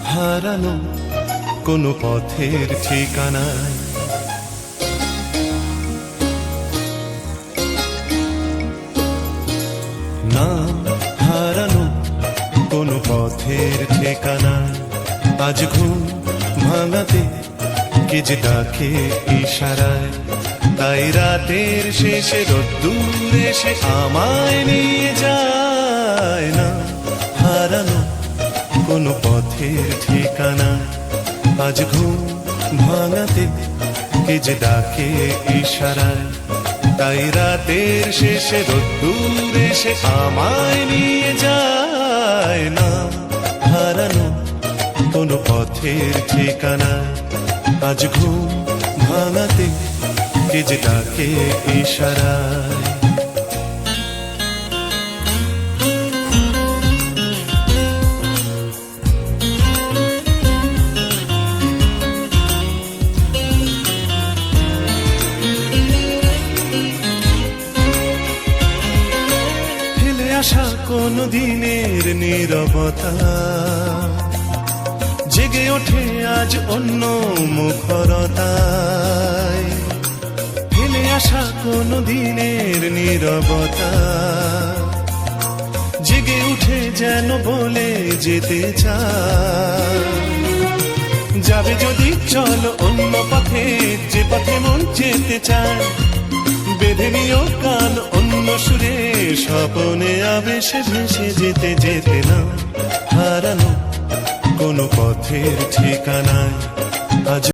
হারানো কোনো পথের ঠিকানায়। নাম হারানো কোনো পথের ঠিকানায়। আজ ঘুম ভাঙাতে কে যে ডাকে ইশারায়, তাই রাতের শেষে রোদ্দুর এসে আমায় নিয়ে যায়। না হারানো কোনো পথের ঠিকানা। আজ ঘুম ভাঙাতে কে যে ডাকে ইশারায়, তাই রাতের শেষে রোদ্দুর এসে আমায় নিয়ে যায়। না হারানো কোনো পথের ঠিকানা। আজ ঘুম ভাঙাতে কে যে ডাকে ইশারায়। ফেলে আসা কোনো দিনের নীরবতা জেগে ওঠে আজ অন্য মুখরতায়। ফেলে আসা কোনো দিনের নীরবতা জেগে উঠে যেন বলে যেতে চায়। যাবে যদি চলো অন্য পথে, যে পথে মন যেতে চায়। বেঁধে নিও কান অন্য সুরে, স্বপনে আবেশে ভেসে যেতে যেতে। না হারানো কোনো পথের ঠিকানায়। আজ